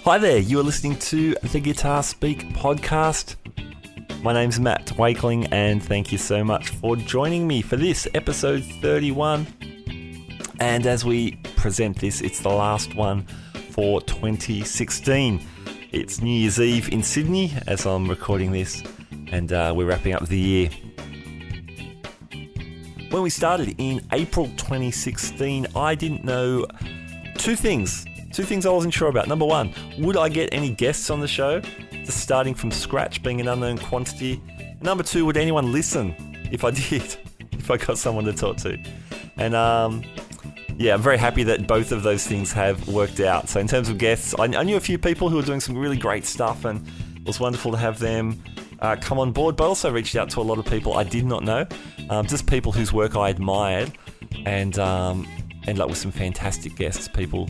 Hi there, you are listening to the Guitar Speak podcast. My name's Matt Wakeling, and thank you so much for joining me for this episode 31. And as we present this, it's the last one for 2016. It's New Year's Eve in Sydney as I'm recording this, and we're wrapping up the year. When we started in April 2016, I didn't know two things I wasn't sure about. Number one, would I get any guests on the show? Just starting from scratch, being an unknown quantity. Number two, would anyone listen if I did, if I got someone to talk to? And I'm very happy that both of those things have worked out. So in terms of guests, I knew a few people who were doing some really great stuff, and it was wonderful to have them come on board, but also reached out to a lot of people I did not know, just people whose work I admired, and ended up with some fantastic guests, people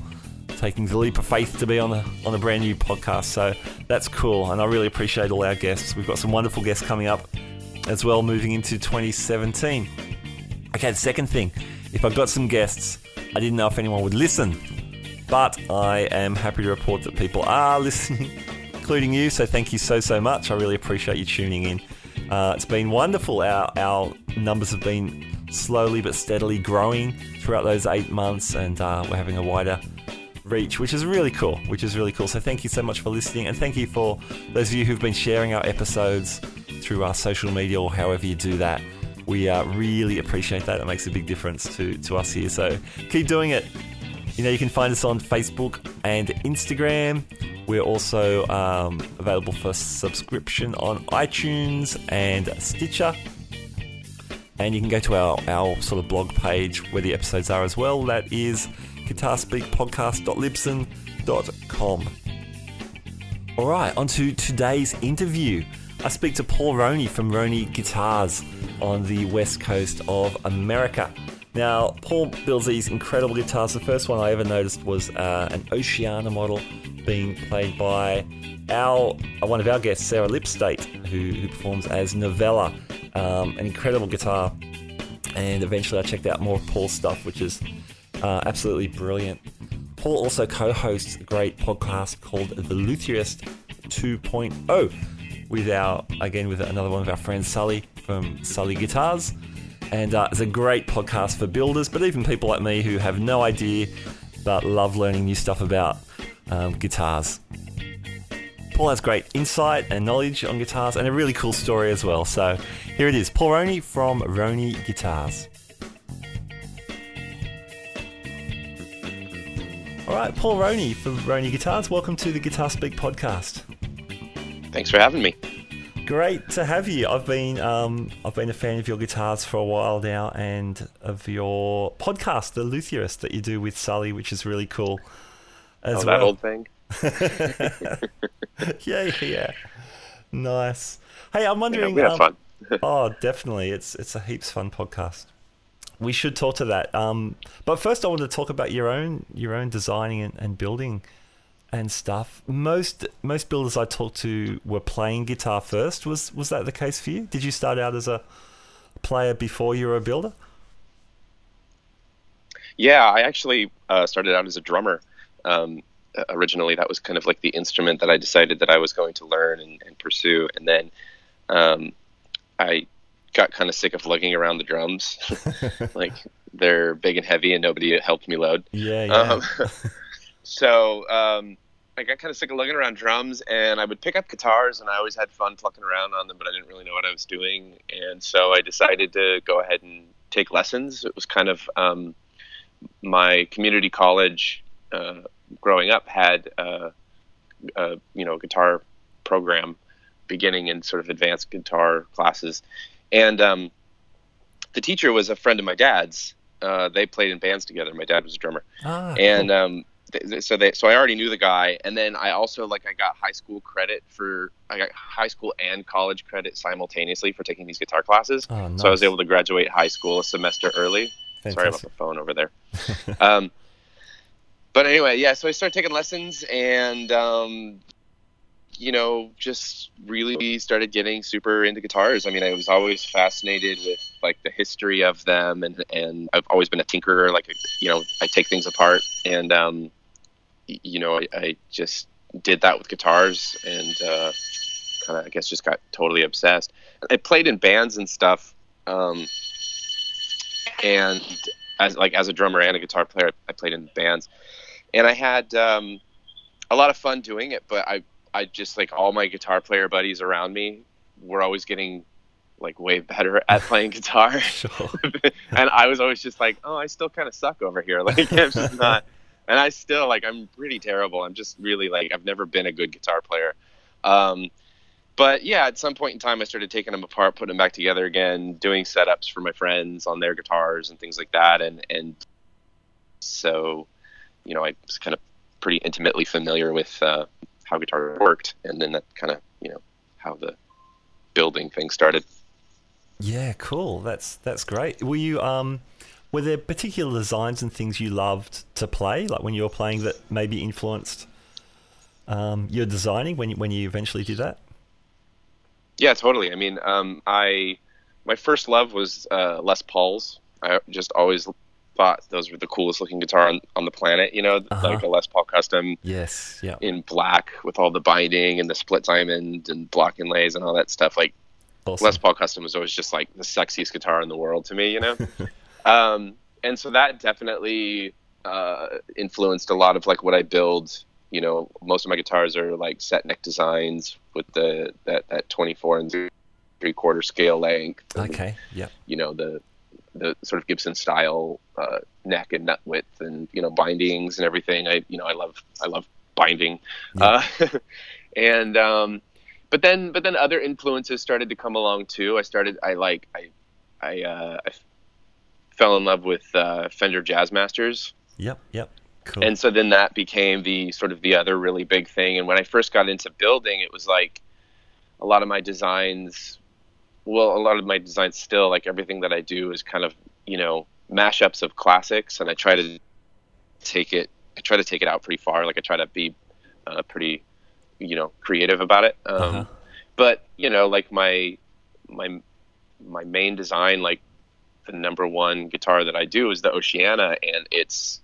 taking the leap of faith to be on a brand new podcast. So that's cool, and I really appreciate all our guests. We've got some wonderful guests coming up as well, moving into 2017. Okay, the second thing, if I've got some guests, I didn't know if anyone would listen, but I am happy to report that people are listening, including you, so thank you so much. I really appreciate you tuning in. It's been wonderful. Our numbers have been slowly but steadily growing throughout those 8 months, and we're having a wider reach, which is really cool. So thank you so much for listening, and thank you for those of you who've been sharing our episodes through our social media or however you do that. We really appreciate that. It makes a big difference to us here, so keep doing it. You can find us on Facebook and Instagram. We're also available for subscription on iTunes and Stitcher, and you can go to our sort of blog page where the episodes are as well. That is guitarspeakpodcast.libsyn.com. Alright, on to today's interview. I speak to Paul Rhoney from Rhoney Guitars on the west coast of America. Now, Paul builds these incredible guitars. The first one I ever noticed was an Oceana model being played by one of our guests, Sarah Lipstate, who performs as Novella. An incredible guitar. And eventually I checked out more of Paul's stuff, which is absolutely brilliant. Paul also co-hosts a great podcast called The Luthierist 2.0 with another one of our friends, Sully from Sully Guitars. And it's a great podcast for builders, but even people like me who have no idea but love learning new stuff about guitars. Paul has great insight and knowledge on guitars, and a really cool story as well. So here it is, Paul Rhoney from Rhoney Guitars. All right, Paul Rhoney from Rhoney Guitars. Welcome to the Guitar Speak podcast. Thanks for having me. Great to have you. I've been a fan of your guitars for a while now, and of your podcast, The Luthierist, that you do with Sully, which is really cool as well. That old thing. Yeah. Nice. Hey, I'm wondering. Yeah, we have fun. Oh, definitely. It's a heaps fun podcast. We should talk to that. But first, I want to talk about your own designing and building and stuff. Most builders I talked to were playing guitar first. Was that the case for you? Did you start out as a player before you were a builder? Yeah, I actually started out as a drummer. Originally, that was kind of like the instrument that I decided that I was going to learn and pursue. And then I got kind of sick of lugging around the drums. Like, they're big and heavy and nobody helped me load. Yeah. So I got kind of sick of lugging around drums, and I would pick up guitars, and I always had fun plucking around on them, but I didn't really know what I was doing. And so I decided to go ahead and take lessons. It was kind of my community college growing up had a guitar program, beginning and sort of advanced guitar classes. And the teacher was a friend of my dad's. They played in bands together. My dad was a drummer. And cool. So I already knew the guy. And then I also I got high school and college credit simultaneously for taking these guitar classes. Oh, nice. So I was able to graduate high school a semester early. Fantastic. Sorry about the phone over there. But anyway, yeah, so I started taking lessons, and just really started getting super into guitars. I mean, I was always fascinated with the history of them, and I've always been a tinkerer. I take things apart, and I just did that with guitars, and kind of, I guess, just got totally obsessed. I played in bands and stuff, and as a drummer and a guitar player, I played in bands, and I had a lot of fun doing it. But I just, like, all my guitar player buddies around me were always getting, like, way better at playing guitar. Sure. And I was always just like, oh, I still kind of suck over here. Like, I'm just not. And I still, like, I'm pretty terrible. I'm just really, like, I've never been a good guitar player. But yeah, at some point in time, I started taking them apart, putting them back together again, doing setups for my friends on their guitars and things like that. And so, you know, I was kind of pretty intimately familiar with how guitar worked. And then that kind of, you know, how the building thing started. Yeah, cool. That's great. Were there particular designs and things you loved to play, like when you were playing, that maybe influenced your designing when you eventually did that? Yeah, totally. I mean, my first love was Les Pauls. I just always thought those were the coolest looking guitar on the planet, you know, like a Les Paul Custom. Yes, yeah. In black with all the binding and the split diamond and block inlays and all that stuff. Like, Awesome. Les Paul Custom was always just, like, the sexiest guitar in the world to me, you know? And so that definitely influenced a lot of, like, what I build. You know, most of my guitars are, like, set neck designs with that 24 and 3/4 scale length. And, Okay, yeah. you know, the sort of Gibson style neck and nut width, and, you know, bindings and everything. I love binding. Yeah. But then other influences started to come along too. I fell in love with Fender Jazzmasters. Yep. Cool. And so then that became the sort of the other really big thing. And when I first got into building, it was like a lot of my designs still, like, everything that I do is kind of, you know, mashups of classics, and I try to take it out pretty far. Like, I try to be pretty, you know, creative about it. But, you know, like, my main design, like, the number one guitar that I do is the Oceana, and it's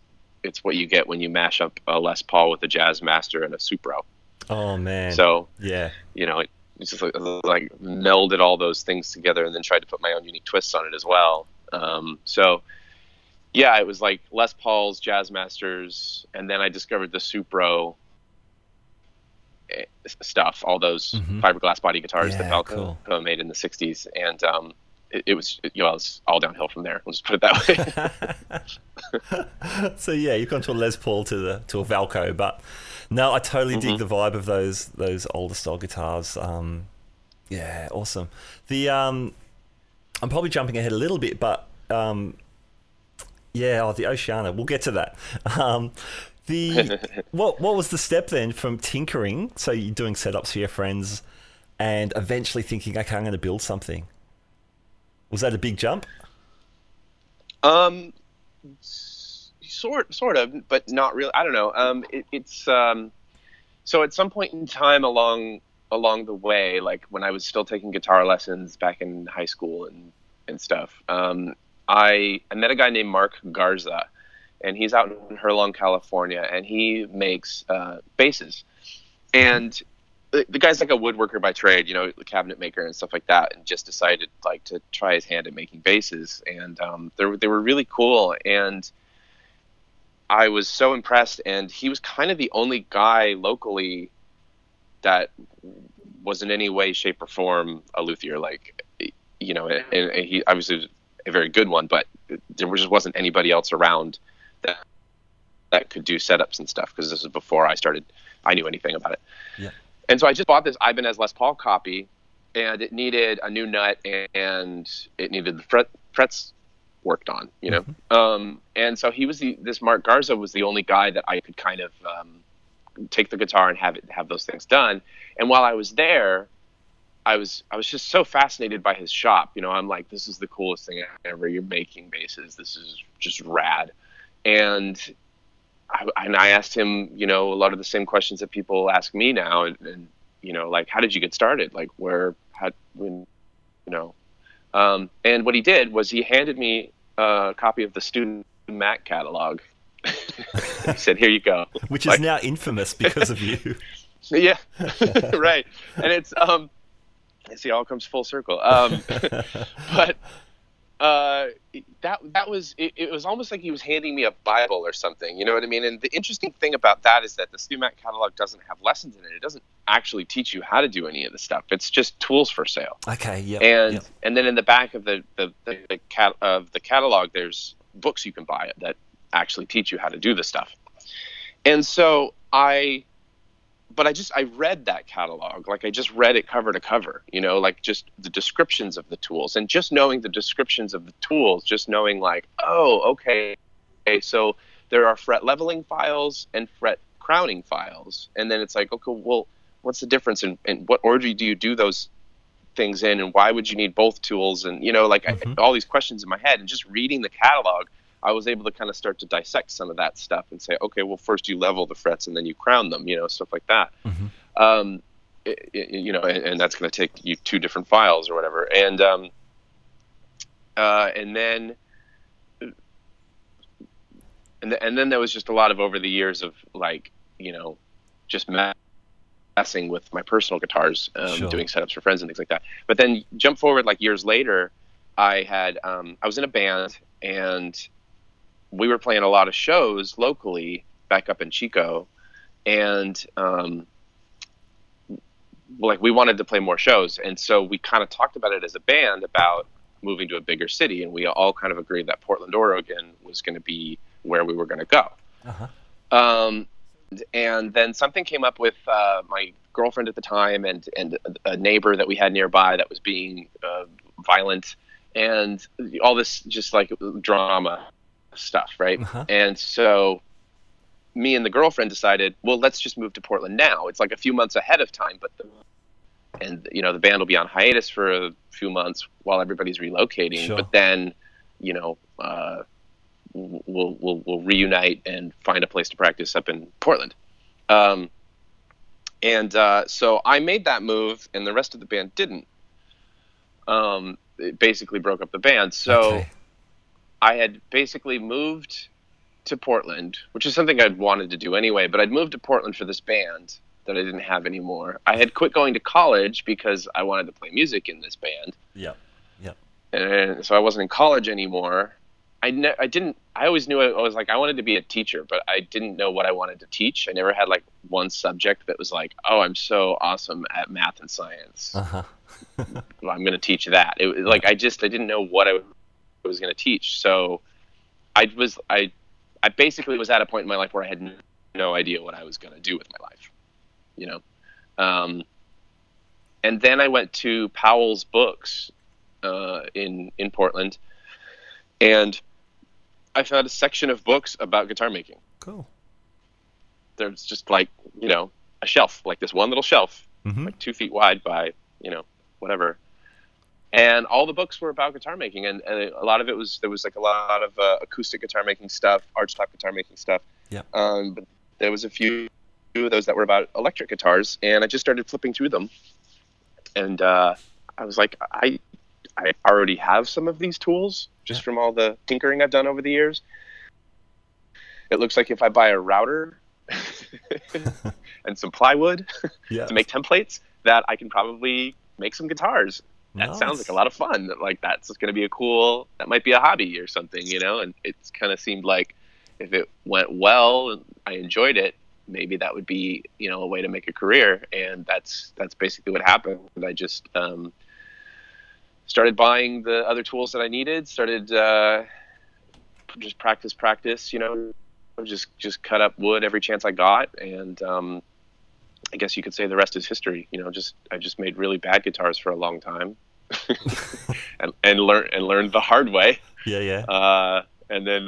what you get when you mash up a Les Paul with a Jazzmaster and a Supro. Oh man. So yeah, you know, it's just like melded all those things together, and then tried to put my own unique twists on it as well. So yeah, it was like Les Pauls, Jazzmasters, and then I discovered the Supro stuff, all those fiberglass body guitars that Valco made in the 60s, and it was all downhill from there. We'll just put it that way. So yeah, you've gone to a Les Paul to a Valco, but no, I totally dig the vibe of those older style guitars. Yeah, awesome. I'm probably jumping ahead a little bit, but the Oceana. We'll get to that. What was the step then from tinkering? So you're doing setups for your friends, and eventually thinking, okay, I'm going to build something. Was that a big jump? Sort of, but not really. I don't know. It's so at some point in time along the way, like when I was still taking guitar lessons back in high school and stuff, I met a guy named Mark Garza, and he's out in Hurlong, California, and he makes basses. And the guy's like a woodworker by trade, you know, a cabinet maker and stuff like that, and just decided, like, to try his hand at making basses. And they were really cool, and I was so impressed. And he was kind of the only guy locally that was in any way, shape, or form a luthier. Like, you know, and he obviously was a very good one, but there just wasn't anybody else around that could do setups and stuff, because this was before I knew anything about it. Yeah. And so I just bought this Ibanez Les Paul copy, and it needed a new nut, and it needed the frets worked on, you know? And so this Mark Garza was the only guy that I could kind of take the guitar and have those things done. And while I was there, I was just so fascinated by his shop. You know, I'm like, this is the coolest thing ever. You're making basses. This is just rad. And I asked him, you know, a lot of the same questions that people ask me now, and you know, like, how did you get started? Like, and what he did was he handed me a copy of the Student Mac catalog. He said, "Here you go." Which is now infamous because of you. Yeah, right. And it's see, it all comes full circle. But that was it was almost like he was handing me a Bible or something. You know what I mean? And the interesting thing about that is that the StuMac catalog doesn't have lessons in it. It doesn't actually teach you how to do any of the stuff. It's just tools for sale. Okay. Yeah. And then in the back of the catalog, there's books you can buy that actually teach you how to do the stuff. And so I read that catalog. Like I just read it cover to cover, you know, like just the descriptions of the tools, and just knowing the descriptions of the tools, just knowing like, oh, okay, so there are fret leveling files and fret crowning files. And then it's like, okay, well, what's the difference in what order do you do those things in, and why would you need both tools? And, you know, like all these questions in my head, and just reading the catalog, I was able to kind of start to dissect some of that stuff and say, okay, well, first you level the frets and then you crown them, you know, stuff like that. You know, and that's going to take you two different files or whatever. And then there was just a lot of over the years of like, you know, just messing with my personal guitars, doing setups for friends and things like that. But then jump forward like years later, I was in a band, and we were playing a lot of shows locally back up in Chico, and like we wanted to play more shows. And so we kind of talked about it as a band about moving to a bigger city. And we all kind of agreed that Portland, Oregon was going to be where we were going to go. And then something came up with my girlfriend at the time and a neighbor that we had nearby that was being violent, and all this just like drama stuff, right? And so me and the girlfriend decided, well, let's just move to Portland now. It's like a few months ahead of time, but you know, the band will be on hiatus for a few months while everybody's relocating. But then, you know, we'll reunite and find a place to practice up in Portland. So I made that move, and the rest of the band didn't. It basically broke up the band. So I had basically moved to Portland, which is something I'd wanted to do anyway, but I'd moved to Portland for this band that I didn't have anymore. I had quit going to college because I wanted to play music in this band. And so I wasn't in college anymore. I always knew I was like, I wanted to be a teacher, but I didn't know what I wanted to teach. I never had like one subject that was like, oh, I'm so awesome at math and science. Well, I'm going to teach that. It like, I didn't know what I was going to teach. So I basically was at a point in my life where I had no idea what I was going to do with my life, you know? And then I went to Powell's Books in Portland, and I found a section of books about guitar making. Cool. There's just like, you know, a shelf, like this one little shelf, like 2 feet wide by, you know, whatever. And all the books were about guitar making, and a lot of it there was like a lot of acoustic guitar making stuff, archtop guitar making stuff. But there was a few of those that were about electric guitars, and I just started flipping through them. And I was like, I already have some of these tools just from all the tinkering I've done over the years. It looks like if I buy a router and some plywood to make templates, that I can probably make some guitars. That sounds like a lot of fun. Like that's going to be that might be a hobby or something, you know? And it's kind of seemed like if it went well and I enjoyed it, maybe that would be, you know, a way to make a career. And that's basically what happened. And I just started buying the other tools that I needed, started just practice, you know, just cut up wood every chance I got. And I guess you could say the rest is history. You know, I just made really bad guitars for a long time, and learned the hard way. And then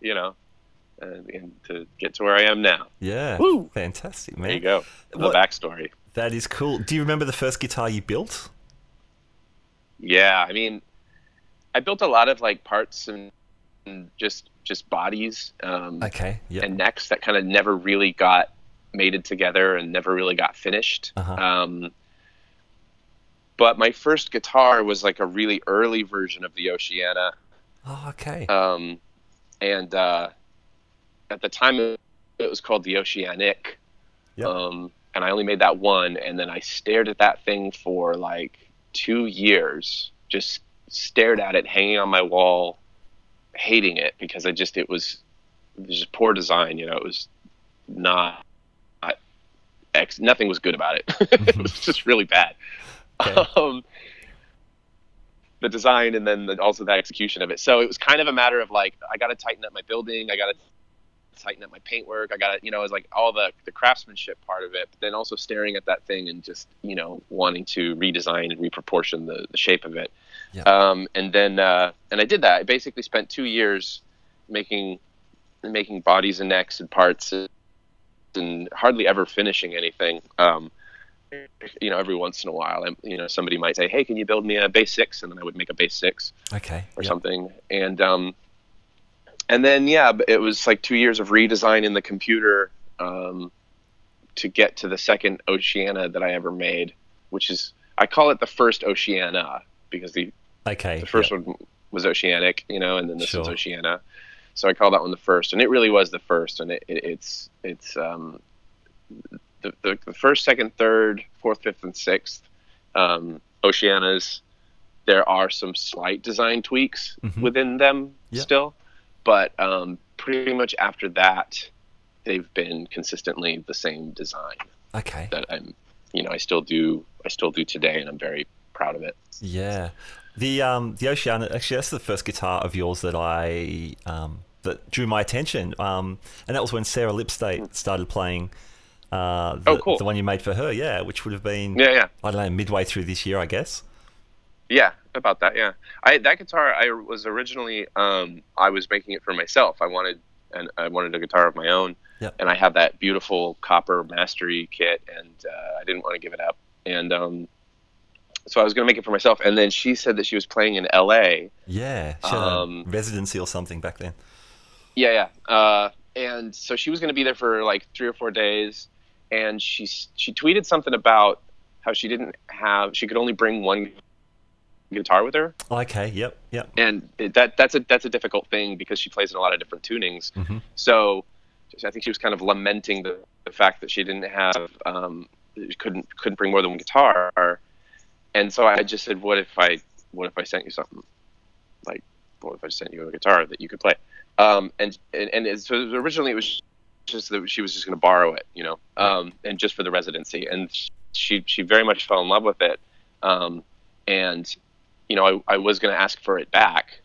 you know, and to get to where I am now. Woo! Fantastic, man. There you go. The backstory. That is cool. Do you remember the first guitar you built? Yeah, I mean, I built a lot of like parts and just bodies. And necks that kind of never really got mated together and never really got finished. But my first guitar was like a really early version of the Oceana. And at the time it it was called the Oceanic. Yep. And I only made that one, and then I stared at that thing for like 2 years, just stared at it hanging on my wall, hating it because it was just poor design. It was not nothing was good about it. It was just really bad. Okay. The design and then also the execution of it. So it was kind of a matter of like, I got to tighten up my building. I got to tighten up my paintwork. I got to, it was like all the craftsmanship part of it, but then also staring at that thing and just, wanting to redesign and reproportion the shape of it. Yeah. And then I did that. I basically spent 2 years making bodies and necks and parts and hardly ever finishing anything. Every once in a while, somebody might say, "Hey, can you build me a base 6?" And then I would make a base 6, Okay, or something. And then it was like 2 years of redesign in the computer to get to the second Oceana that I ever made, which is, I call it the first Oceana because the first one was Oceanic, and then this one's Oceana. So I call that one the first, and it really was the first. And it's the first, second, third, fourth, fifth, and sixth Oceanas. There are some slight design tweaks within them still, but pretty much after that, they've been consistently the same design. Okay. That I still do today, and I'm very proud of it. Yeah. The Oceana, actually, that's the first guitar of yours that that drew my attention. And that was when Sarah Lipstate started playing cool. the one you made for her, which would have been, I don't know, midway through this year, I guess. Yeah, about that, yeah. That guitar, I was originally, I was making it for myself. I wanted a guitar of my own, and I have that beautiful copper mastery kit, and I didn't want to give it up. And so I was going to make it for myself, and then she said that she was playing in L.A. Yeah, she had a residency or something back then. Yeah. And so she was going to be there for like 3 or 4 days, and she tweeted something about how she could only bring one guitar with her. Okay, yep. And that's a difficult thing because she plays in a lot of different tunings. So I think she was kind of lamenting the fact that she didn't have couldn't bring more than one guitar. And so I just said, what if I sent you something? Like, what if I sent you a guitar that you could play? So originally it was just that she was just going to borrow it, and just for the residency. And she very much fell in love with it. And I was going to ask for it back,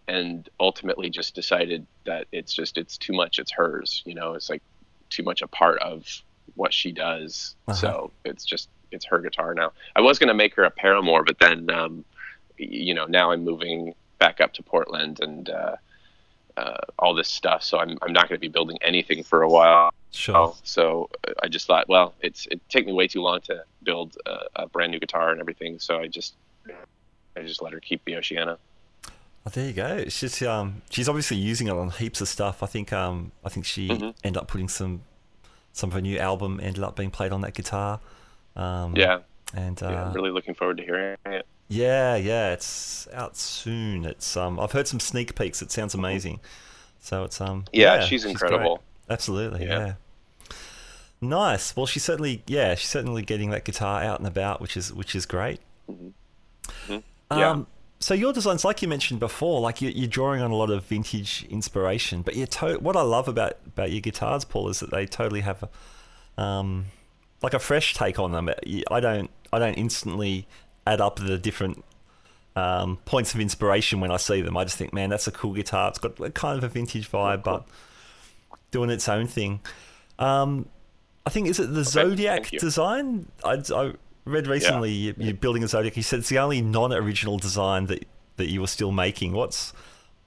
and ultimately just decided that it's too much. It's hers, it's like too much a part of what she does. So it's her guitar now. I was going to make her a Paramore, but then, now I'm moving back up to Portland and all this stuff. So I'm not going to be building anything for a while. Sure. So I just thought, well, it'd take me way too long to build a brand new guitar and everything. So I just let her keep the Oceana. Oh, there you go. It's just she's obviously using it on heaps of stuff. I think she ended up putting some of her new album ended up being played on that guitar. And I'm really looking forward to hearing it. Yeah, it's out soon. It's I've heard some sneak peeks. It sounds amazing. So it's she's incredible. Great. Absolutely, yeah. Nice. Well, she's certainly getting that guitar out and about, which is great. So your designs, like you mentioned before, like you're drawing on a lot of vintage inspiration, but what I love about your guitars, Paul, is that they totally have like a fresh take on them. I don't instantly add up the different points of inspiration when I see them. I just think, man, that's a cool guitar. It's got kind of a vintage vibe, but doing its own thing. I think, is it the Zodiac design? I read recently you're building a Zodiac. You said it's the only non-original design that you were still making. What's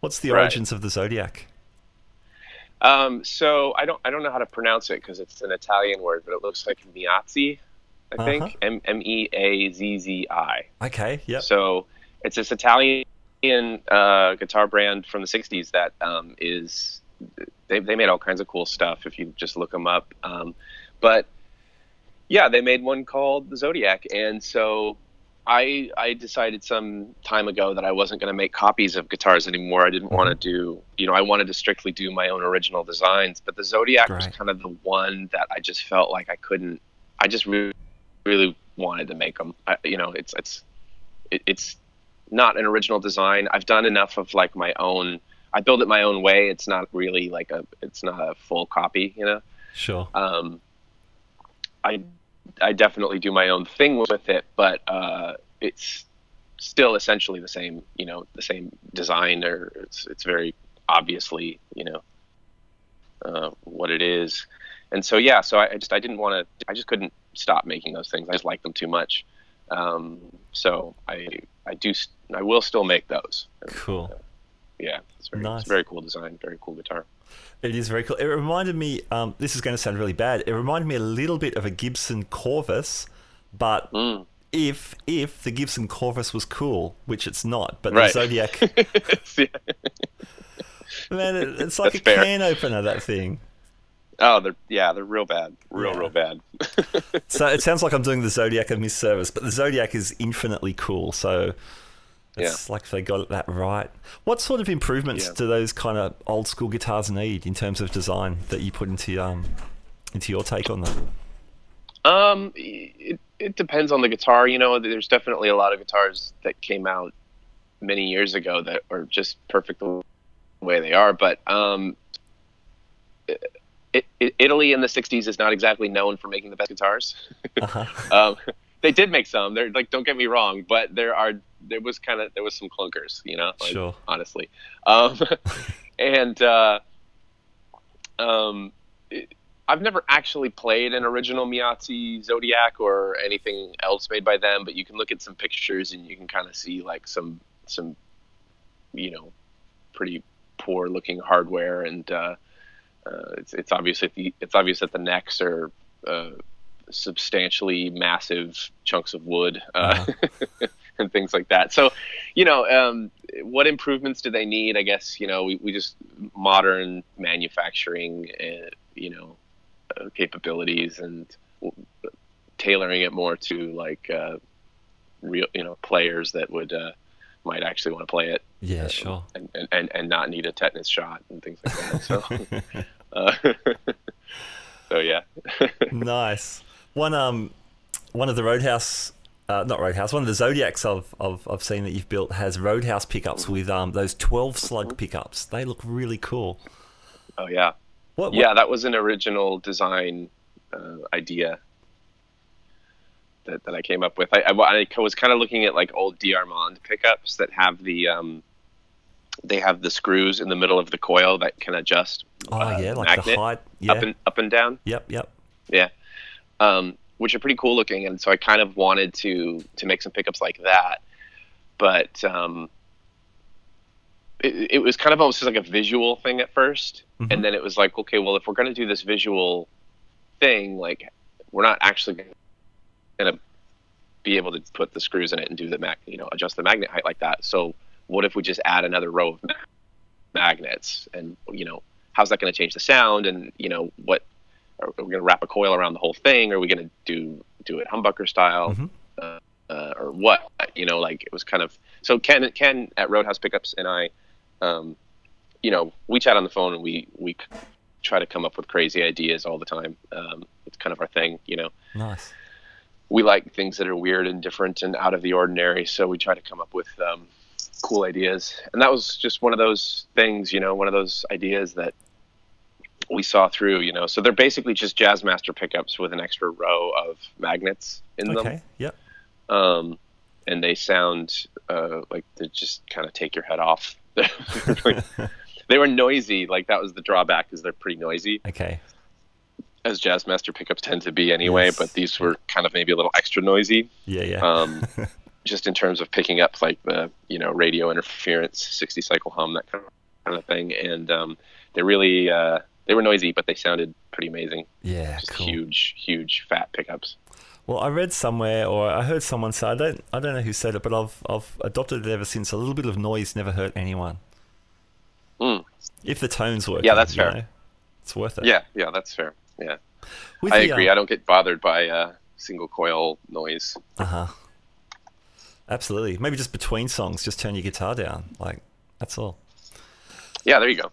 the origins of the Zodiac? So I don't know how to pronounce it because it's an Italian word, but it looks like Meazzi, I think. Meazzi. Okay, yeah. So it's this Italian guitar brand from the 60s that they made all kinds of cool stuff if you just look them up. But yeah, they made one called the Zodiac, and so I decided some time ago that I wasn't going to make copies of guitars anymore. I didn't want to do, I wanted to strictly do my own original designs. But the Zodiac was kind of the one that I just felt like I couldn't. I just really, really wanted to make them. It's not an original design. I've done enough of like my own. I build it my own way. It's not really like it's not a full copy, Sure. I definitely do my own thing with it, but it's still essentially the same, the same design, or it's very obviously, what it is. And so, yeah, so I just couldn't stop making those things. I just like them too much. So I will still make those. Cool. Yeah, it's nice. It's a very cool design, very cool guitar. It is very cool. It reminded me, this is going to sound really bad, it reminded me a little bit of a Gibson Corvus, but if the Gibson Corvus was cool, which it's not, but the Zodiac... Man, it's like That's a can opener, that thing. Oh, they're real bad. Real bad. So it sounds like I'm doing the Zodiac a misservice, but the Zodiac is infinitely cool, so... It's like they got that right. What sort of improvements do those kind of old school guitars need in terms of design that you put into your take on them? It depends on the guitar. There's definitely a lot of guitars that came out many years ago that are just perfect the way they are. But Italy in the '60s is not exactly known for making the best guitars. They did make some. They're like, don't get me wrong, but there was some clunkers, sure. Honestly. I've never actually played an original Miazzi Zodiac or anything else made by them, but you can look at some pictures and you can kind of see like some pretty poor looking hardware, and it's obvious that the necks are substantially massive chunks of wood and things like that. So, what improvements do they need? I guess, we just modern manufacturing, capabilities, and tailoring it more to like real, players that would might actually want to play it. Yeah, sure. And not need a tetanus shot and things like that. So yeah. Nice. One of the Roadhouse, not Roadhouse, one of the Zodiacs I've seen that you've built has Roadhouse pickups with those 12 slug pickups. They look really cool. Oh yeah. What? Yeah, that was an original design idea that I came up with. I was kind of looking at like old D'Armond pickups that have they have the screws in the middle of the coil that can adjust. Like magnet, the height, up and down. Yep. Yeah, which are pretty cool looking, and so I kind of wanted to make some pickups like that, but it was kind of almost like a visual thing at first, and then it was like, okay, well, if we're going to do this visual thing, like we're not actually going to be able to put the screws in it and do adjust the magnet height like that. So what if we just add another row of magnets, and how's that going to change the sound? And what are we going to wrap a coil around the whole thing? Or are we going to do it humbucker style, or what? Like it was kind of, so Ken at Roadhouse Pickups and I, we chat on the phone, and we try to come up with crazy ideas all the time. It's kind of our thing, Nice. We like things that are weird and different and out of the ordinary, so we try to come up with cool ideas. And that was just one of those things, one of those ideas that we saw through, so they're basically just Jazzmaster pickups with an extra row of magnets in them. Okay. Yep. And they sound like they just kind of take your head off. They were noisy. Like that was the drawback, is they're pretty noisy. Okay. As Jazzmaster pickups tend to be anyway, yes. But these were kind of maybe a little extra noisy. Yeah. Just in terms of picking up like the, radio interference, 60 cycle hum, that kind of thing. And they really, they were noisy, but they sounded pretty amazing. Yeah, just cool. Huge fat pickups. Well, I read somewhere, or I heard someone say, I don't know who said it, but I've adopted it ever since. A little bit of noise never hurt anyone. If the tones work. Yeah, that's fair. It's worth it. Yeah, that's fair. Yeah. I agree. I don't get bothered by single coil noise. Absolutely. Maybe just between songs, just turn your guitar down. Like, that's all. Yeah, there you go.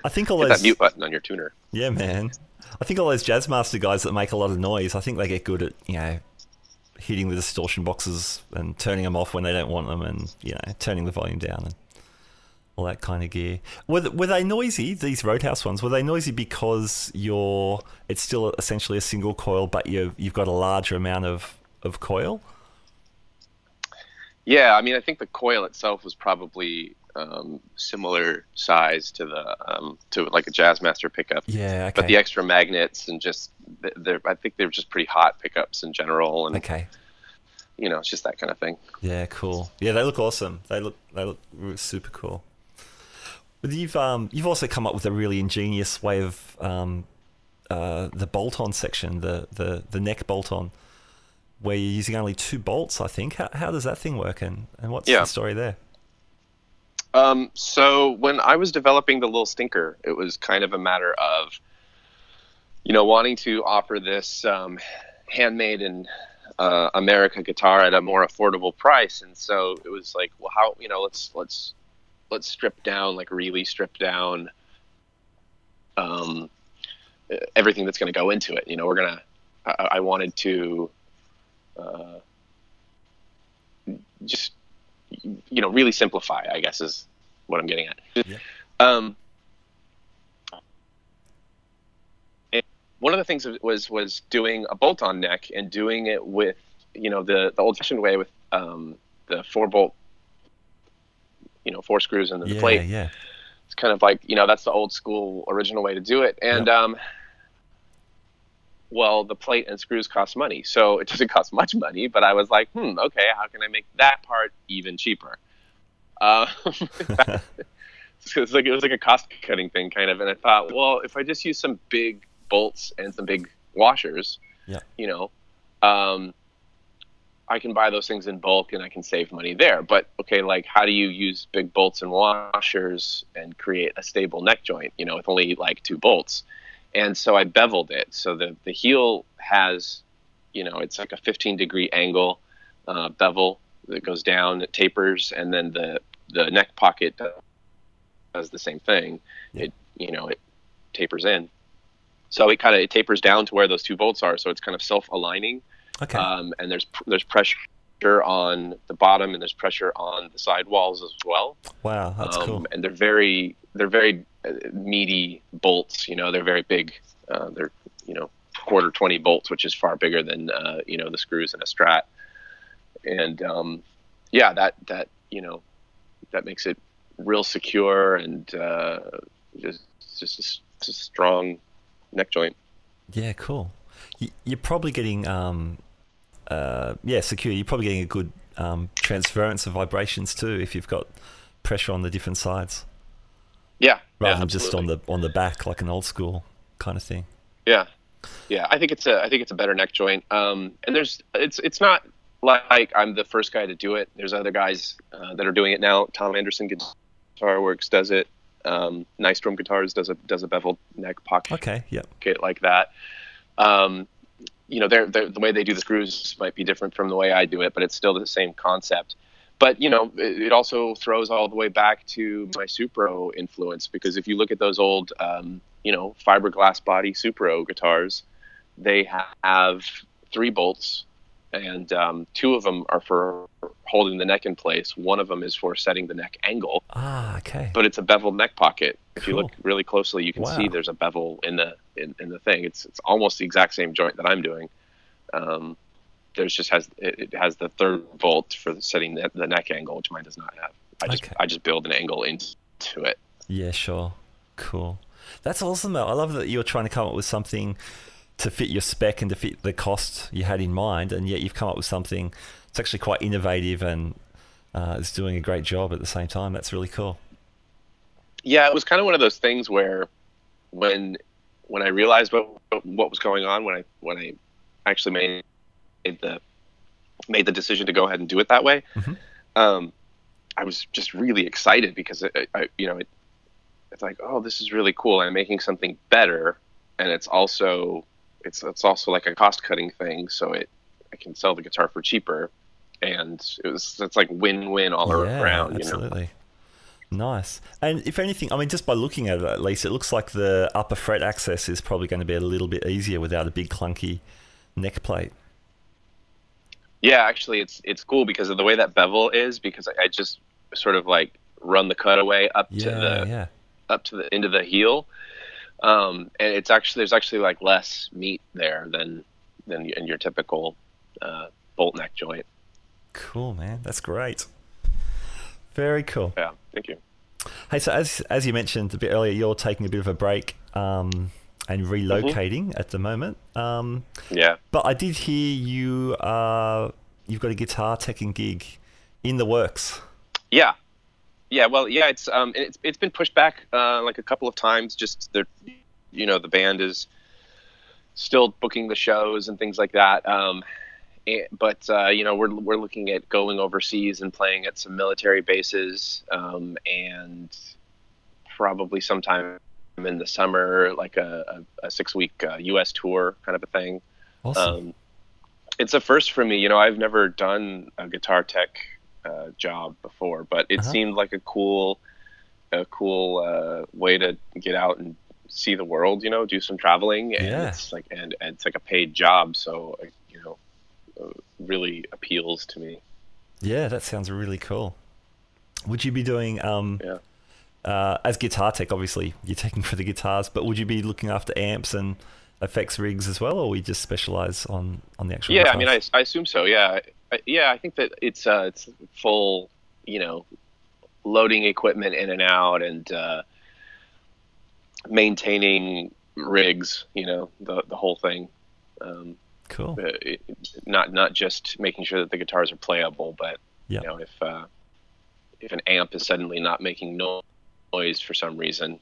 I think all Hit those... that mute button on your tuner. Yeah, man. I think all those jazz master guys that make a lot of noise, I think they get good at, hitting the distortion boxes and turning them off when they don't want them, and, turning the volume down and all that kind of gear. Were they noisy, these Roadhouse ones? Were they noisy because it's still essentially a single coil, but you've got a larger amount of coil? Yeah, I mean, I think the coil itself was probably similar size to like a Jazzmaster pickup. Yeah, okay. But the extra magnets and just I think they're just pretty hot pickups in general, and okay, it's just that kind of thing. Yeah, cool. Yeah, they look awesome. They look super cool. But you've also come up with a really ingenious way of the bolt-on section, the neck bolt-on, where you're using only 2 bolts, I think. How does that thing work, and what's the story there? So when I was developing the little stinker, it was kind of a matter of, wanting to offer this handmade in America guitar at a more affordable price. And so it was like, well, how, let's strip down, like really strip down everything that's going to go into it. I wanted to just, really simplify, I guess is what I'm getting at. Yeah. One of the things was doing a bolt-on neck and doing it with, the old-fashioned way with the 4-bolt, 4 screws into the plate. Yeah. It's kind of like, that's the old school original way to do it. And, well, the plate and screws cost money, so it doesn't cost much money. But I was like, okay, how can I make that part even cheaper? It was like a cost cutting thing, kind of. And I thought, well, if I just use some big bolts and some big washers, I can buy those things in bulk and I can save money there. But okay, like, how do you use big bolts and washers and create a stable neck joint, with only like 2 bolts? And so I beveled it. So the heel has, it's like a 15-degree angle bevel that goes down, it tapers, and then the neck pocket does the same thing. Yeah. It tapers in. So it tapers down to where those 2 bolts are. So it's kind of self-aligning. Okay. And there's pressure on the bottom and there's pressure on the side walls as well. Wow, that's cool. And they're very meaty bolts. They're very big. They're quarter 20 bolts, which is far bigger than the screws in a Strat. And that makes it real secure and just a strong neck joint. Yeah, cool. You're probably getting secure. You're probably getting a good transference of vibrations too if you've got pressure on the different sides. Yeah, rather than just on the back like an old school kind of thing. Yeah. I think it's a better neck joint. And it's not like I'm the first guy to do it. There's other guys that are doing it now. Tom Anderson Guitar Works does it. Nystrom Guitars does a beveled neck pocket. Okay, yeah. Like that. The way they do the screws might be different from the way I do it, but it's still the same concept. But, it also throws all the way back to my Supro influence, because if you look at those old, fiberglass body Supro guitars, they have 3 bolts, and 2 of them are for holding the neck in place. One of them is for setting the neck angle. Ah, okay. But it's a beveled neck pocket. If Cool. you look really closely, you can see there's a bevel in the thing. It's almost the exact same joint that I'm doing. It has the 3rd bolt for setting the neck angle, which mine does not have. I just build an angle into it. Yeah, sure. Cool. That's awesome, though. I love that you're trying to come up with something to fit your spec and to fit the cost you had in mind, and yet you've come up with something that's actually quite innovative and is doing a great job at the same time. That's really cool. Yeah, it was kind of one of those things where when I realized what was going on, when I actually made the decision to go ahead and do it that way, I was just really excited because it's like, oh, this is really cool. I'm making something better, and it's also like a cost cutting thing, so I can sell the guitar for cheaper, and it's like win-win all Yeah, around, absolutely. Nice. And if anything, I mean, just by looking at it at least, it looks like the upper fret access is probably going to be a little bit easier without a big clunky neck plate. Yeah, actually, it's cool because of the way that bevel is. Because I just sort of like run the cutaway Yeah, yeah. up to the end of the heel, and there's actually like less meat there than in your typical bolt neck joint. Cool, man. That's great. Very cool. Yeah, thank you. Hey, so as you mentioned a bit earlier, you're taking a bit of a break and relocating at the moment. Yeah. But I did hear you've got a guitar teching gig in the works. Yeah. Yeah. Well, yeah. It's been pushed back like a couple of times. Just the band is still booking the shows and things like that. But we're looking at going overseas and playing at some military bases, and probably sometime in the summer, like a 6-week U.S. tour kind of a thing. Awesome. It's a first for me. I've never done a guitar tech job before, but it seemed like a cool way to get out and see the world. Do some traveling, and it's like and it's like a paid job, so really appeals to me. Yeah, that sounds really cool. Would you be doing as guitar tech? Obviously, you're taking for the guitars, but would you be looking after amps and effects rigs as well, or we just specialize on the actual? Yeah, guitars? I mean, I assume so. Yeah, I think that it's full, loading equipment in and out and maintaining rigs. The whole thing. Cool. Not just making sure that the guitars are playable, but if an amp is suddenly not making noise for some reason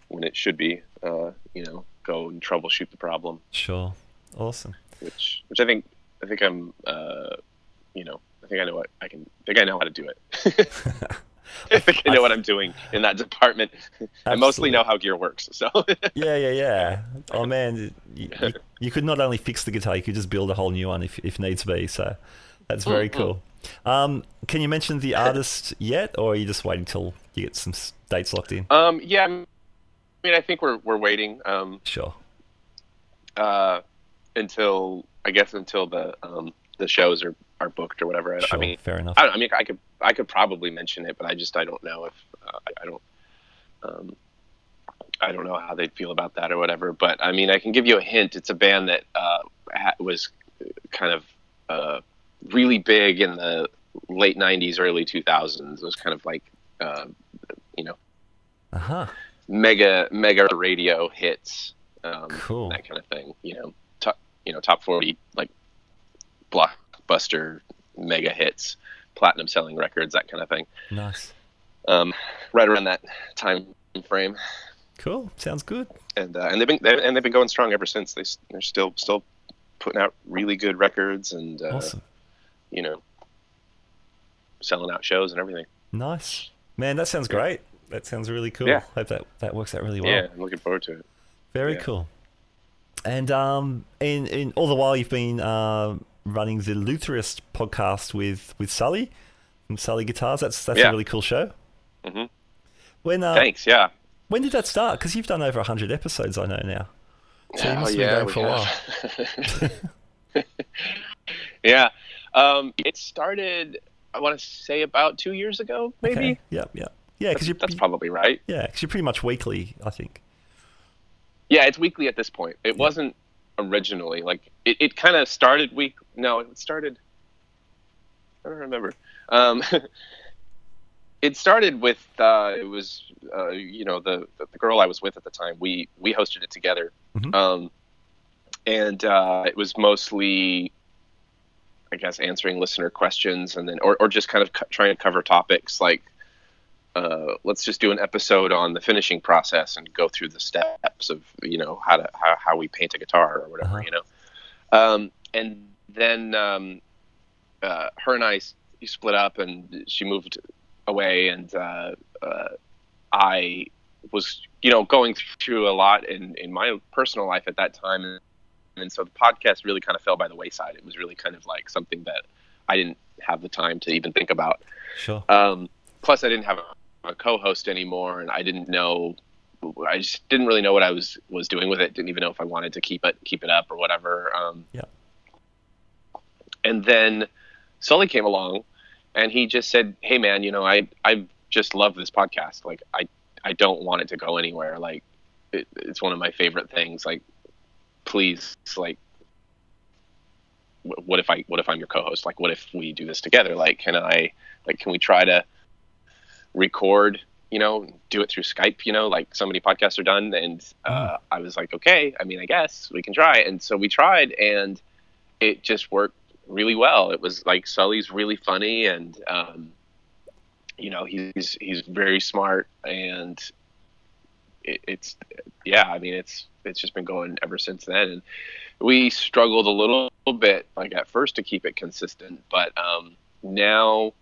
when it should be, go and troubleshoot the problem. Sure. Awesome. Which I think I'm I think I know how to do it. I think I know what I'm doing in that department. Absolutely. I mostly know how gear works. So yeah. Oh man, you could not only fix the guitar, you could just build a whole new one if needs be. So that's very cool. Can you mention the artist yet, or are you just waiting till you get some dates locked in? Yeah. I mean, I think we're waiting. Sure. Until the shows are booked or whatever. Sure, I mean, fair enough. I could probably mention it, but I don't know if I don't know how they'd feel about that or whatever. But I mean, I can give you a hint. It's a band that was kind of really big in the late '90s, early 2000s. It was kind of like mega radio hits, cool, that kind of thing. Top 40 like blockbuster mega hits, platinum selling records, that kind of thing. Nice. Right around that time frame. Cool. Sounds good. And they've been going strong ever since. They're still putting out really good records and awesome. Selling out shows and everything. Nice, man. That sounds great. That sounds really cool. Yeah. Hope that works out really well. Yeah, I'm looking forward to it. Very cool. And in all the while you've been running the Luthierist podcast with Sully from Sully Guitars. That's a really cool show. Mm-hmm. Thanks. Yeah. When did that start? Because you've done over 100 episodes, I know now. So you must have been going for a while. Yeah. It started, I want to say, about 2 years ago, maybe. Okay. Yeah. Yeah, because that's probably right. Yeah, because you're pretty much weekly, I think. Yeah, it's weekly at this point. It wasn't originally. Like, it kind of started No, it started... I don't remember. It started with... it was, the girl I was with at the time. We hosted it together. Mm-hmm. And it was mostly, I guess, answering listener questions, and then or just kind of trying to cover topics like... let's just do an episode on the finishing process and go through the steps of how we paint a guitar or whatever. And then her and I split up, and she moved away, and I was going through a lot in my personal life at that time, and so the podcast really kind of fell by the wayside. It was really kind of like something that I didn't have the time to even think about. Sure. Plus, I didn't have a co-host anymore, and I just didn't really know what I was doing with it. Didn't even know if I wanted to keep it up or whatever. Yeah. And then Sully came along, and he just said, "Hey, man, I just love this podcast. Like, I don't want it to go anywhere. Like, it's one of my favorite things. Like, please, like, what if I'm your co-host? Like, what if we do this together? Like, can we try to record, do it through Skype, like so many podcasts are done?" And I was like, okay, I mean, I guess we can try. And so we tried, and it just worked really well. It was like, Sully's really funny, and he's very smart, and it's just been going ever since then. And we struggled a little bit, like, at first, to keep it consistent, but now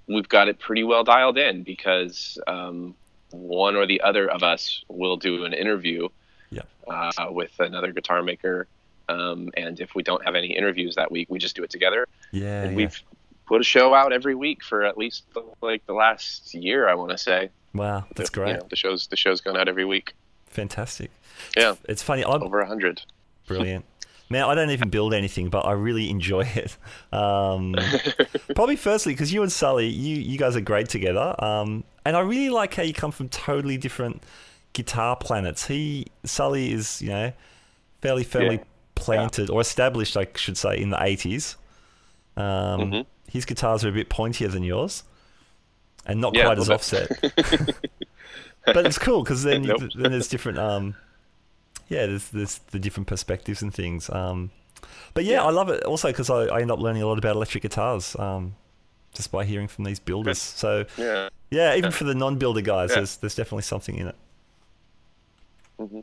we've got it pretty well dialed in, because one or the other of us will do an interview with another guitar maker, and if we don't have any interviews that week, we just do it together. And we've put a show out every week for at least the last year, I want to say. Wow, that's great. The show's gone out every week. Fantastic. Yeah, it's funny. Over 100. Brilliant. Man, I don't even build anything, but I really enjoy it. Probably firstly because you and Sully, you guys are great together. And I really like how you come from totally different guitar planets. Sully is, fairly firmly planted or established, I should say, in the 80s. His guitars are a bit pointier than yours, and not quite as offset. But it's cool because then there's different. There's the different perspectives and things. But I love it also because I end up learning a lot about electric guitars just by hearing from these builders. So even for the non-builder guys, there's definitely something in it. Mm-hmm.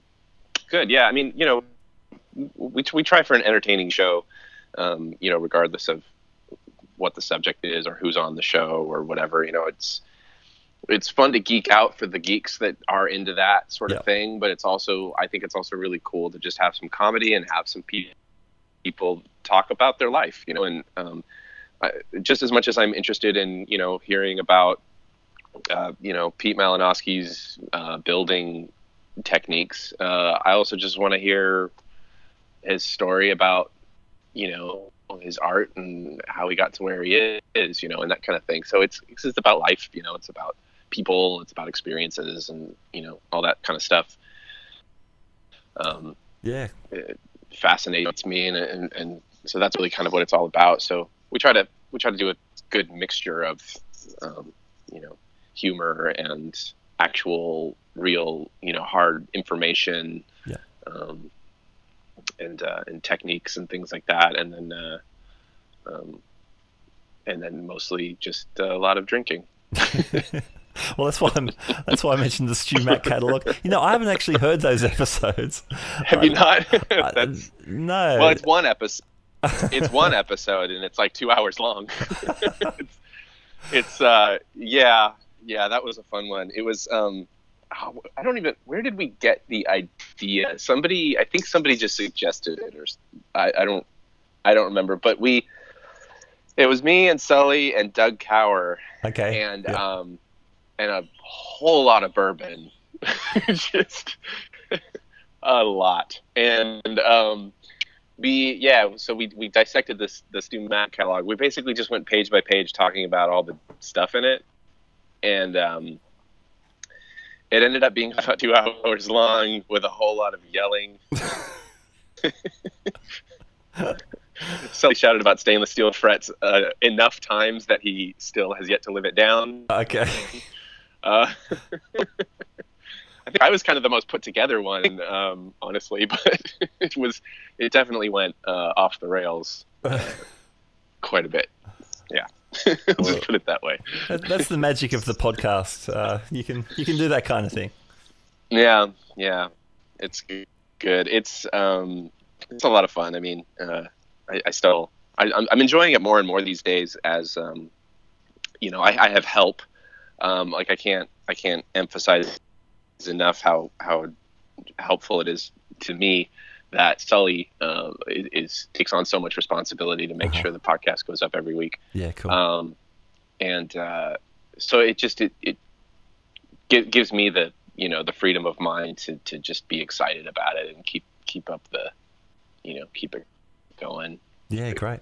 Good. Yeah. I mean, we try for an entertaining show, regardless of what the subject is or who's on the show or whatever. It's fun to geek out for the geeks that are into that sort of thing, but I think it's also really cool to just have some comedy and have some people talk about their life, and just as much as I'm interested in, hearing about, Pete Malinowski's building techniques, I also just want to hear his story about, his art and how he got to where he is, and that kind of thing. So it's just about life, it's about people, it's about experiences, and all that kind of stuff. It fascinates me, and so that's really kind of what it's all about. So we try to do a good mixture of humor and actual real hard information, and techniques and things like that, and then mostly just a lot of drinking. Well, that's why I mentioned the Stu Mac catalog. I haven't actually heard those episodes. Have you not? No. Well, it's one episode. It's one episode, and it's like 2 hours long. That was a fun one. It was. Where did we get the idea? I think somebody just suggested it, or I don't remember. But it was me and Sully and Doug Cower. Okay. And a whole lot of bourbon, just a lot. And so we dissected the Stu Mac catalog. We basically just went page by page talking about all the stuff in it, and it ended up being about 2 hours long with a whole lot of yelling. Sully shouted about stainless steel frets enough times that he still has yet to live it down. Okay. I think I was kind of the most put together one, honestly, but it definitely went off the rails quite a bit. Yeah. Just put it that way. That's the magic of the podcast. You can do that kind of thing. Yeah. It's good. It's a lot of fun. I mean, I'm enjoying it more and more these days as I have help. Like I can't emphasize enough how helpful it is to me that Sully takes on so much responsibility to make sure the podcast goes up every week. Yeah, cool. So it gives me the the freedom of mind to just be excited about it and keep up the keep it going. Yeah, great.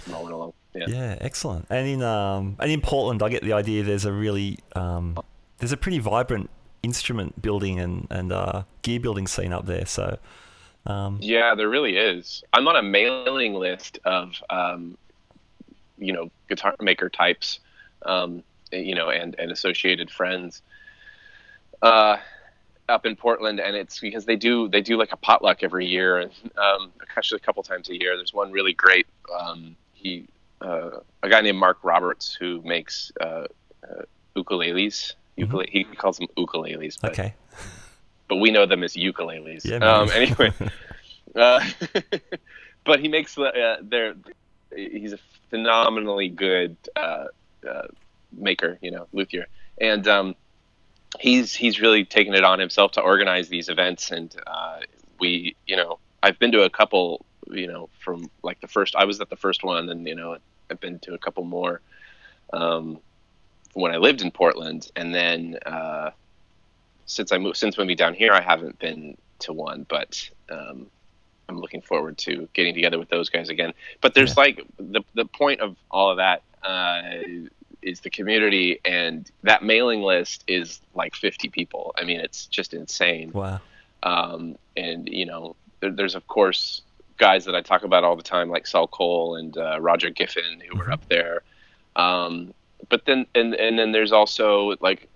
Rolling along. Yeah, excellent. And in Portland, I get the idea there's a really there's a pretty vibrant instrument building and gear building scene up there. So yeah, there really is. I'm on a mailing list of guitar maker types, and associated friends up in Portland, and it's because they do like a potluck every year, and actually a couple times a year. There's one really great. A guy named Mark Roberts who makes ukuleles. He calls them ukuleles. But we know them as ukuleles. Yeah, anyway, but he makes he's a phenomenally good maker, luthier, and he's really taken it on himself to organize these events, and I've been to a couple, from like I was at the first one, and I've been to a couple more when I lived in Portland, and then since moving down here, I haven't been to one, but I'm looking forward to getting together with those guys again. But there's like the point of all of that is the community, and that mailing list is like 50 people. I mean, it's just insane. Wow. And there's of course guys that I talk about all the time, like Saul Cole and Roger Giffen, who were up there. But then and then there's also like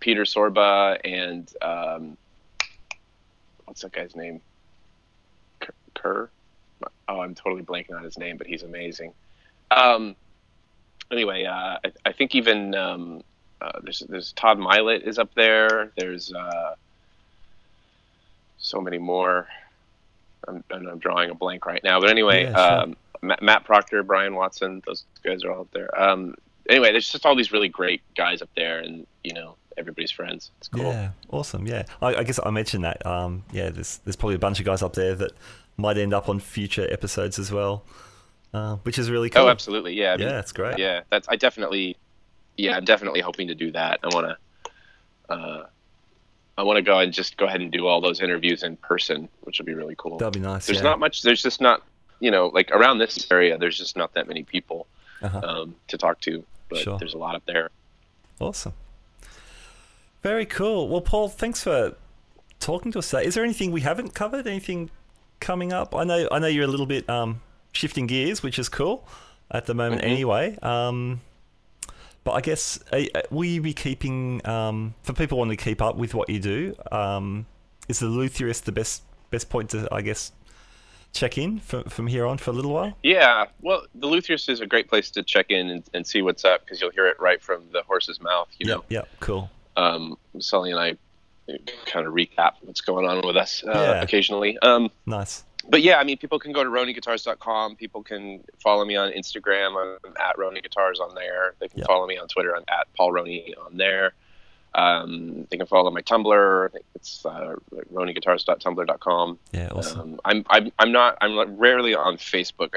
Peter Sorba and what's that guy's name? Kerr? Oh, I'm totally blanking on his name, but he's amazing. Anyway, I think even there's Todd Milet is up there. There's so many more. I'm drawing a blank right now, but anyway, sure. Matt Proctor, Brian Watson, those guys are all up there. Anyway, there's just all these really great guys up there, and everybody's friends. It's cool. Yeah, awesome. Yeah, I guess I mentioned that. There's probably a bunch of guys up there that might end up on future episodes as well, which is really cool. Oh, absolutely. Yeah. That's great. Yeah, I'm definitely hoping to do that. I want to go and just go ahead and do all those interviews in person, which would be really cool. That'd be nice. There's not much. There's just not, like around this area, there's just not that many people to talk to. But There's a lot up there. Awesome. Very cool. Well, Paul, thanks for talking to us today. Is there anything we haven't covered? Anything coming up? I know you're a little bit shifting gears, which is cool at the moment anyway. But I guess, will you be keeping, for people wanting to keep up with what you do, is the Luthierist the best point to, I guess, check in from here on for a little while? Yeah, well, the Luthierist is a great place to check in and see what's up, because you'll hear it right from the horse's mouth, know? Yeah, cool. Sully and I kind of recap what's going on with us occasionally. Nice. But yeah, I mean, people can go to RhoneyGuitars.com. People can follow me on Instagram. I'm at RhoneyGuitars on there. They can follow me on Twitter. I'm at Paul Rhoney on there. They can follow my Tumblr. I think it's RhoneyGuitars.tumblr.com. Yeah, awesome. I'm rarely on Facebook.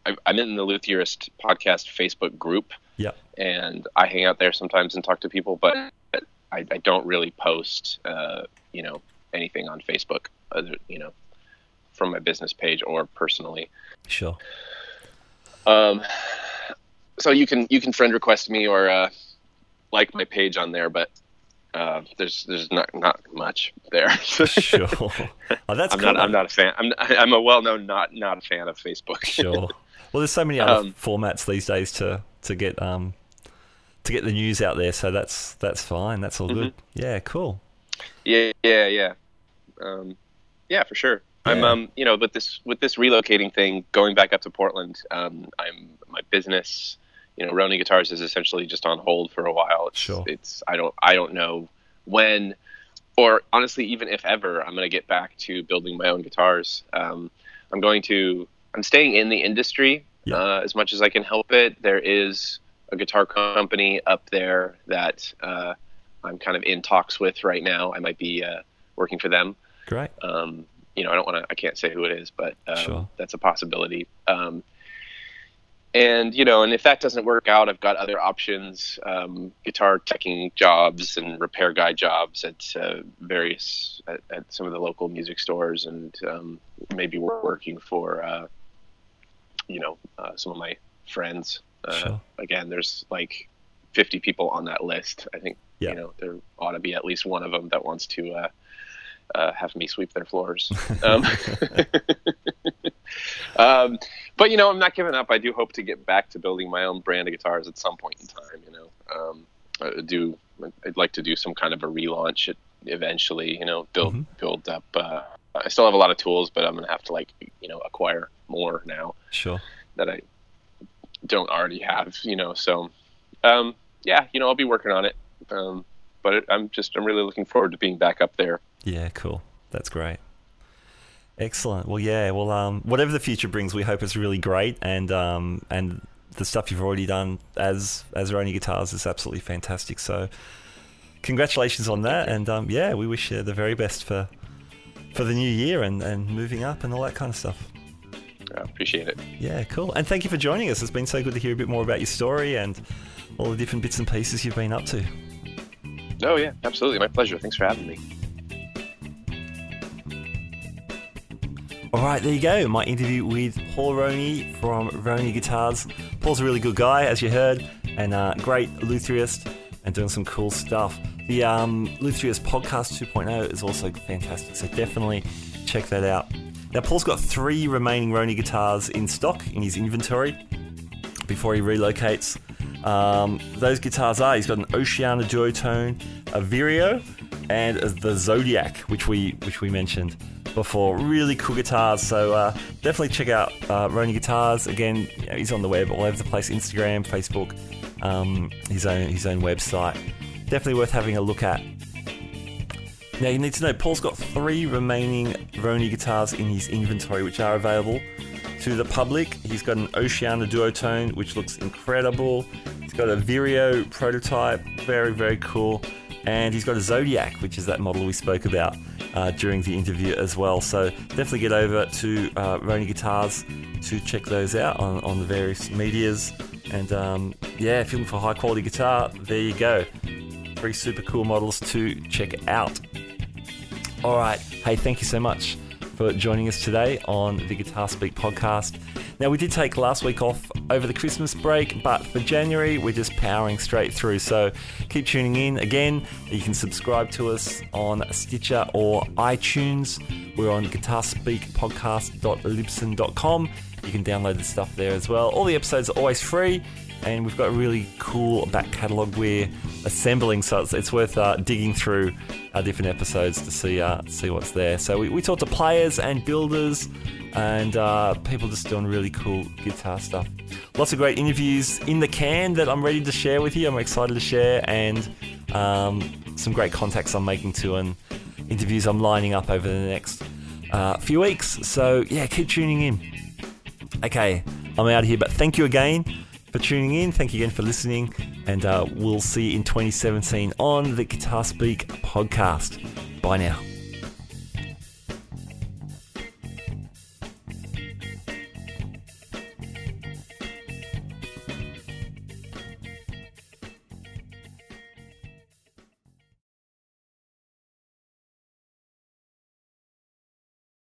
I'm in the Luthierist podcast Facebook group. Yeah. And I hang out there sometimes and talk to people, but I don't really post, anything on Facebook, from my business page or personally. Sure. So you can friend request me or like my page on there, but there's not much there. Sure. Oh, that's cool. I'm not a fan. I'm a well-known not a fan of Facebook. Sure. Well, there's so many other formats these days to get the news out there, so that's fine. That's all good. Yeah, cool. Yeah. Yeah, for sure. Yeah. I'm with this relocating thing, going back up to Portland, my business, Rhoney Guitars is essentially just on hold for a while. I don't know when, or honestly, even if ever, I'm going to get back to building my own guitars. I'm staying in the industry as much as I can help it. There is a guitar company up there that I'm kind of in talks with right now. I might be working for them. Great. I can't say who it is, but Sure. that's a possibility. And if that doesn't work out, I've got other options, guitar teching jobs and repair guy jobs at some of the local music stores, and maybe we're working for, some of my friends. Sure. Again, there's like 50 people on that list. I think, Yeah. there ought to be at least one of them that wants to have me sweep their floors. But I'm not giving up. I do hope to get back to building my own brand of guitars at some point in time. I'd like to do some kind of a relaunch eventually. Build up. I still have a lot of tools, but I'm gonna have to acquire more now. Sure. That I don't already have. So I'll be working on it. But I'm really looking forward to being back up there. Yeah, cool. That's great. Excellent. Well, yeah. Well, whatever the future brings, we hope it's really great, and the stuff you've already done as Rhoney Guitars is absolutely fantastic. So, congratulations on that, and we wish you the very best for the new year and moving up and all that kind of stuff. I appreciate it. Yeah, cool. And thank you for joining us. It's been so good to hear a bit more about your story and all the different bits and pieces you've been up to. Oh yeah, absolutely. My pleasure. Thanks for having me. All right, there you go. My interview with Paul Rhoney from Rhoney Guitars. Paul's a really good guy, as you heard, and great Luthierist and doing some cool stuff. The Luthierist Podcast 2.0 is also fantastic, so definitely check that out. Now, Paul's got 3 remaining Rhoney guitars in stock in his inventory before he relocates. Those guitars are, he's got an Oceana duotone, a Vireo, and the Zodiac, which we mentioned before. Really cool guitars, so definitely check out Rhoney Guitars. Again, he's on the web all over the place, Instagram, Facebook, his own website. Definitely worth having a look at. Now, you need to know, Paul's got 3 remaining Rhoney guitars in his inventory, which are available to the public. He's got an Oceana duotone, which looks incredible. He's got a Vireo prototype, very, very cool. And he's got a Zodiac, which is that model we spoke about during the interview as well. So definitely get over to Rhoney Guitars to check those out on the various medias. And if you're looking for a high quality guitar, there you go. 3 super cool models to check out. All right. Hey, thank you so much for joining us today on the Guitar Speak podcast. Now, we did take last week off over the Christmas break, but for January, we're just powering straight through. So keep tuning in. Again, you can subscribe to us on Stitcher or iTunes. We're on guitarspeakpodcast.libsyn.com. You can download the stuff there as well. All the episodes are always free, and we've got a really cool back catalogue we're assembling, so it's worth digging through our different episodes to see what's there. So we talk to players and builders and people just doing really cool guitar stuff. Lots of great interviews in the can that I'm ready to share with you. I'm excited to share, and some great contacts I'm making too, and interviews I'm lining up over the next few weeks. So yeah, keep tuning in. Okay, I'm out of here, but thank you again for tuning in. Thank you again for listening, and we'll see you in 2017 on the Guitar Speak podcast. Bye now.